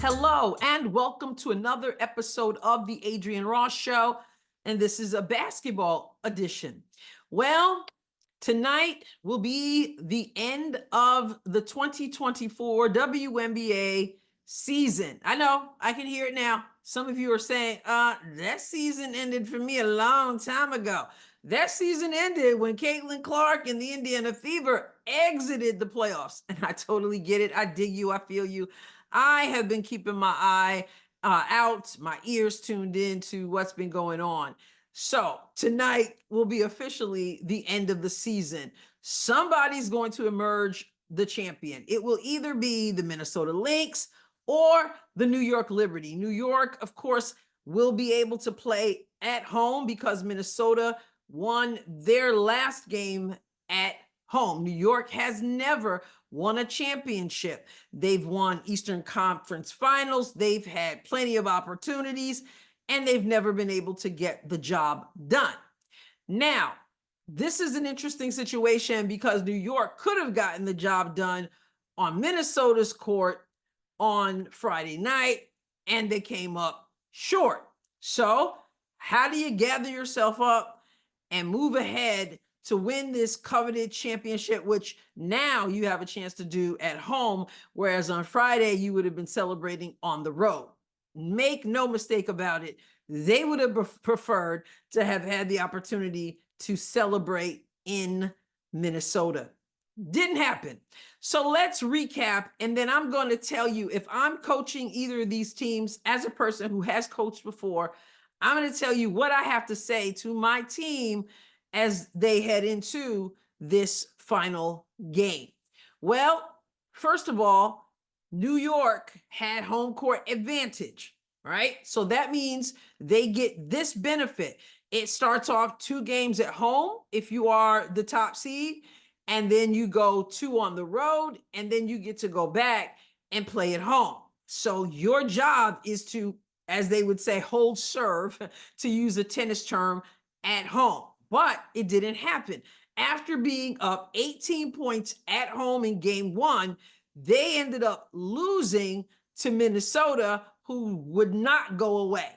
Hello, and welcome to another episode of the Adrienne Ross Show. And this is a basketball edition. Well, tonight will be the end of the 2024 WNBA season. I know, I can hear it now. Some of you are saying, that season ended for me a long time ago. That season ended when Caitlin Clark and the Indiana Fever exited the playoffs. And I totally get it. I dig you. I feel you. I have been keeping my eye out, my ears tuned in to what's been going on. So tonight will be officially the end of the season. Somebody's going to emerge the champion. It will either be the Minnesota Lynx or the New York Liberty. New York, of course, will be able to play at home because Minnesota won their last game at home. New York has never won a championship. They've won Eastern Conference Finals. They've had plenty of opportunities, and they've never been able to get the job done. Now, this is an interesting situation because New York could have gotten the job done on Minnesota's court on Friday night, and they came up short. So how do you gather yourself up and move ahead to win this coveted championship, which now you have a chance to do at home, whereas on Friday you would have been celebrating on the road? Make no mistake about it, they would have preferred to have had the opportunity to celebrate in Minnesota. Didn't happen. So let's recap, and then I'm going to tell you, if I'm coaching either of these teams as a person who has coached before, I'm going to tell you what I have to say to my team as they head into this final game. Well, first of all, New York had home court advantage, right? So that means they get this benefit. It starts off 2 games at home if you are the top seed, and then you go 2 on the road, and then you get to go back and play at home. So your job is to, as they would say, hold serve, to use a tennis term, at home. But it didn't happen. After being up 18 points at home in game 1, they ended up losing to Minnesota, who would not go away.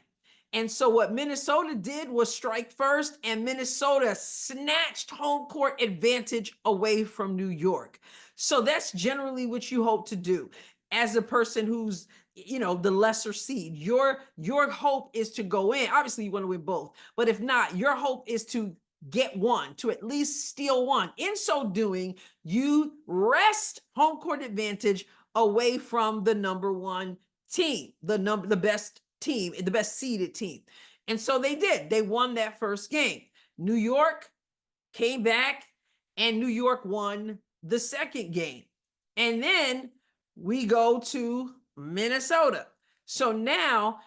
And so what Minnesota did was strike first, and Minnesota snatched home court advantage away from New York. So that's generally what you hope to do as a person who's, the lesser seed. Your hope is to go in. Obviously, you want to win both, but if not, your hope is to get one, to at least steal one. In so doing, you wrest home court advantage away from the number 1 team, the best team, the best seeded team. And so they did. They won that first game. New York came back, and New York won the second game. And then we go to Minnesota. So now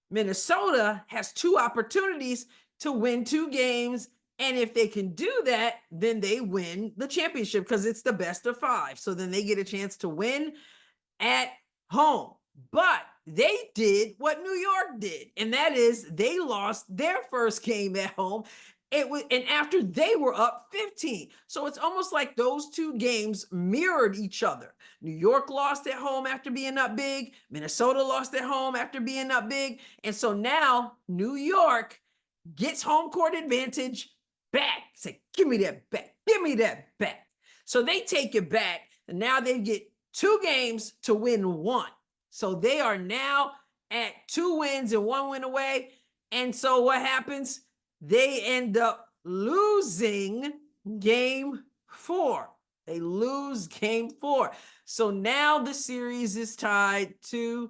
Minnesota has 2 opportunities to win 2 games. And if they can do that, then they win the championship because it's the best of 5. So then they get a chance to win at home. But they did what New York did, and that is they lost their first game at home. And after they were up 15. So it's almost like those 2 games mirrored each other. New York lost at home after being up big. Minnesota lost at home after being up big. And so now New York gets home court advantage back. Say, give me that back. Give me that back. So they take it back, and now they get 2 games to win 1. So they are now at 2 wins and 1 win away. And so what happens? They end up losing game 4. They lose game 4. So now the series is tied 2-2.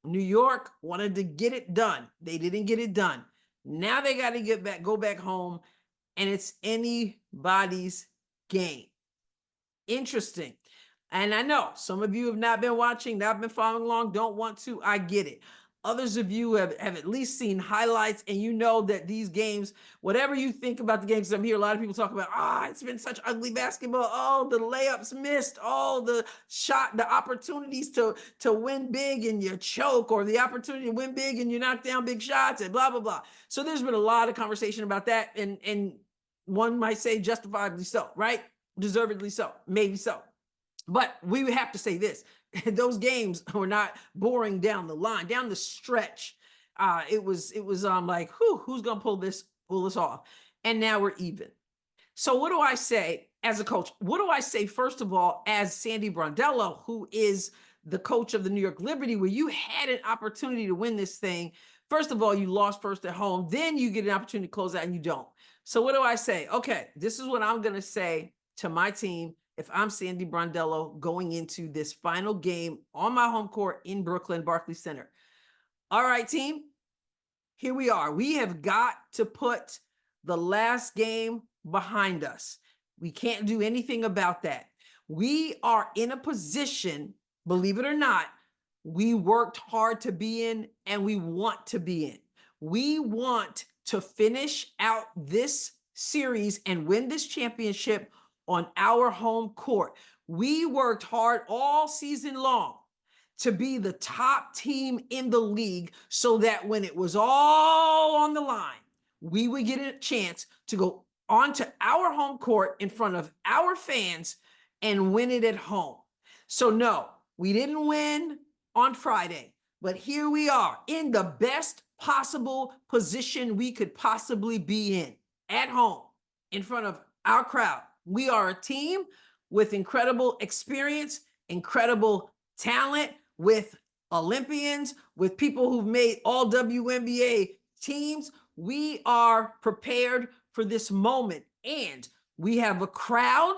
New York wanted to get it done. They didn't get it done. Now they got to go back home, and it's anybody's game. Interesting. And I know some of you have not been watching, not been following along, don't want to. I get it. Others of you have at least seen highlights, and you know that these games, whatever you think about the games, I'm hearing a lot of people talk about, it's been such ugly basketball. Oh, the layups missed. Oh, the opportunities to win big and you choke, or the opportunity to win big and you knock down big shots, and blah, blah, blah. So there's been a lot of conversation about that, and one might say justifiably so, right? Deservedly so, maybe so. But we have to say this. those games were not boring down the line, down the stretch. It was like, who's gonna pull this off? And now we're even. So what do I say as a coach? What do I say, first of all, as Sandy Brondello, who is the coach of the New York Liberty, where you had an opportunity to win this thing? First of all, you lost first at home. Then you get an opportunity to close out and you don't. So what do I say? Okay, this is what I'm going to say to my team if I'm Sandy Brondello going into this final game on my home court in Brooklyn, Barclays Center. All right, team, here we are. We have got to put the last game behind us. We can't do anything about that. We are in a position, believe it or not, we worked hard to be in and we want to be in. We want to finish out this series and win this championship on our home court. We worked hard all season long to be the top team in the league so that when it was all on the line, we would get a chance to go onto our home court in front of our fans and win it at home. So no, we didn't win on Friday, but here we are in the best possible position we could possibly be in, at home, in front of our crowd. We are a team with incredible experience, incredible talent, with Olympians, with people who've made all WNBA teams. We are prepared for this moment, and we have a crowd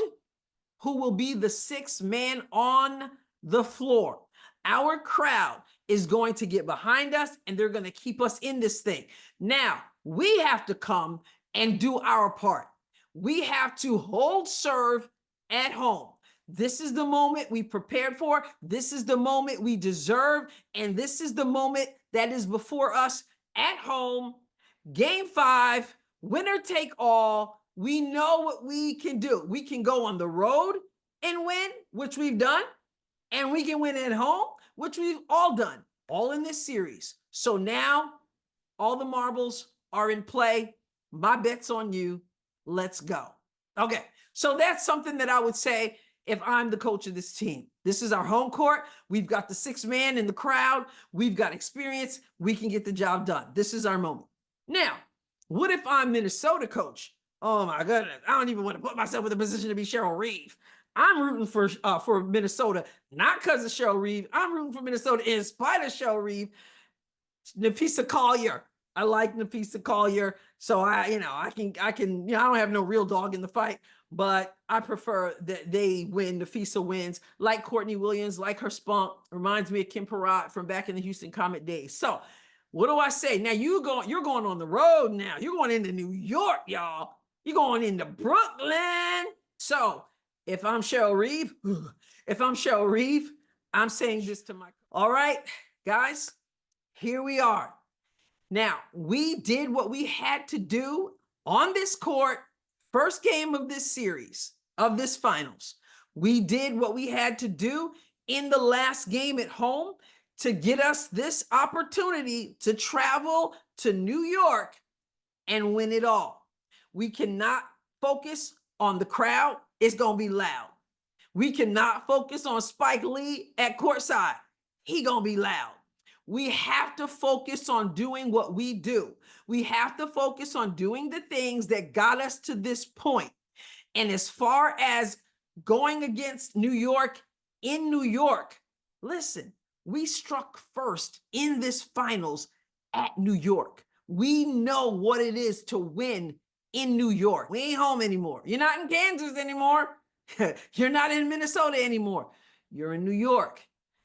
who will be the sixth man on the floor. Our crowd is going to get behind us, and they're going to keep us in this thing. Now, we have to come and do our part. We have to hold serve at home. This is the moment we prepared for. This is the moment we deserve. And this is the moment that is before us at home. Game 5, winner take all. We know what we can do. We can go on the road and win, which we've done. And we can win at home, which we've all done, all in this series. So now all the marbles are in play. My bet's on you. Let's go. Okay, so that's something that I would say if I'm the coach of this team. This is our home court. We've got the sixth man in the crowd. We've got experience. We can get the job done. This is our moment. Now, what if I'm Minnesota coach? Oh my goodness, I don't even want to put myself in the position to be Cheryl Reeve. I'm rooting for Minnesota, not because of Cheryl Reeve. I'm rooting for Minnesota in spite of Cheryl Reeve. Napisa Collier. I like Napisa Collier. So I don't have no real dog in the fight, but I prefer that they win. Napisa wins, like Courtney Williams, like her spunk. Reminds me of Kim Perrott from back in the Houston Comet days. So what do I say? Now you're going on the road now. You're going into New York, y'all. You're going into Brooklyn. So if I'm Cheryl Reeve, I'm saying this to my, all right, guys, here we are. Now, we did what we had to do on this court, first game of this series, of this finals. We did what we had to do in the last game at home to get us this opportunity to travel to New York and win it all. We cannot focus on the crowd. It's going to be loud. We cannot focus on Spike Lee at courtside. He going to be loud. We have to focus on doing what we do. We have to focus on doing the things that got us to this point. And as far as going against New York in New York, listen, we struck first in this finals at New York. We know what it is to win in New York. We ain't home anymore. You're not in Kansas anymore. You're not in Minnesota anymore. You're in New York.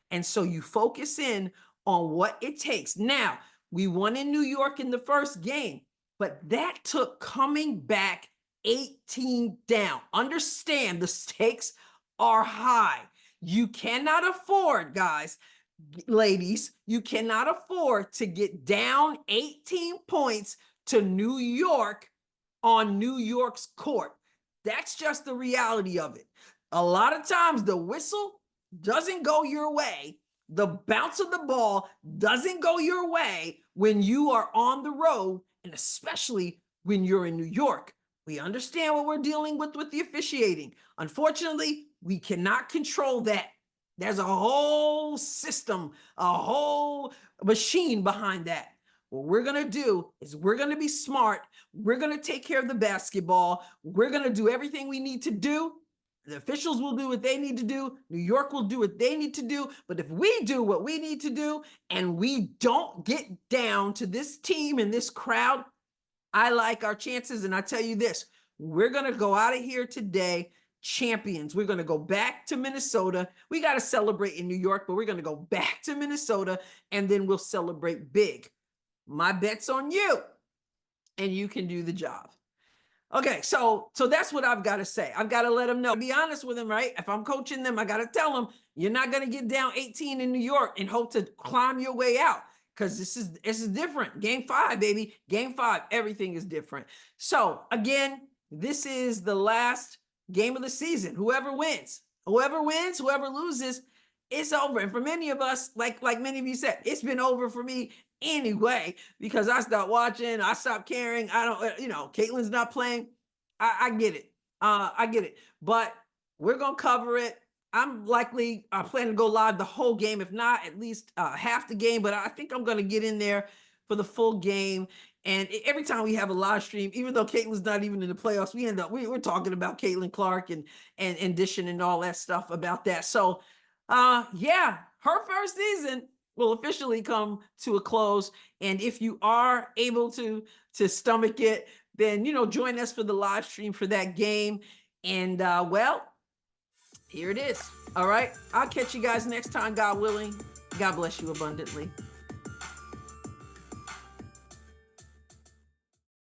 And so you focus in on what it takes. Now, we won in New York in the first game, but that took coming back 18 down. Understand the stakes are high. You cannot afford, guys, ladies, you cannot afford to get down 18 points to New York on New York's court. That's just the reality of it. A lot of times the whistle doesn't go your way. The bounce of the ball doesn't go your way when you are on the road, and especially when you're in New York. We understand what we're dealing with the officiating. Unfortunately, we cannot control that. There's a whole system, a whole machine behind that. What we're going to do is we're going to be smart. We're going to take care of the basketball. We're going to do everything we need to do. The officials will do what they need to do. New York will do what they need to do. But if we do what we need to do and we don't get down to this team and this crowd, I like our chances. And I tell you this, we're going to go out of here today champions. We're going to go back to Minnesota. We got to celebrate in New York, but we're going to go back to Minnesota and then we'll celebrate big. My bet's on you and you can do the job. Okay, so that's what I've got to say. I've got to let them know. Be honest with them, right? If I'm coaching them, I got to tell them you're not going to get down 18 in New York and hope to climb your way out, because this is different. Game 5, baby. Game 5, everything is different. So again, this is the last game of the season. Whoever wins, whoever loses, it's over. And for many of us, like many of you said, it's been over for me anyway, because I stopped watching, I stopped caring. I don't, Caitlin's not playing. I get it. I get it. But we're going to cover it. I'm likely planning to go live the whole game, if not at least half the game. But I think I'm going to get in there for the full game. And every time we have a live stream, even though Caitlin's not even in the playoffs, we're talking about Caitlin Clark and dishing and all that stuff about that. So yeah, her first season will officially come to a close. And if you are able to stomach it, then, join us for the live stream for that game. And well, here it is. All right. I'll catch you guys next time, God willing. God bless you abundantly.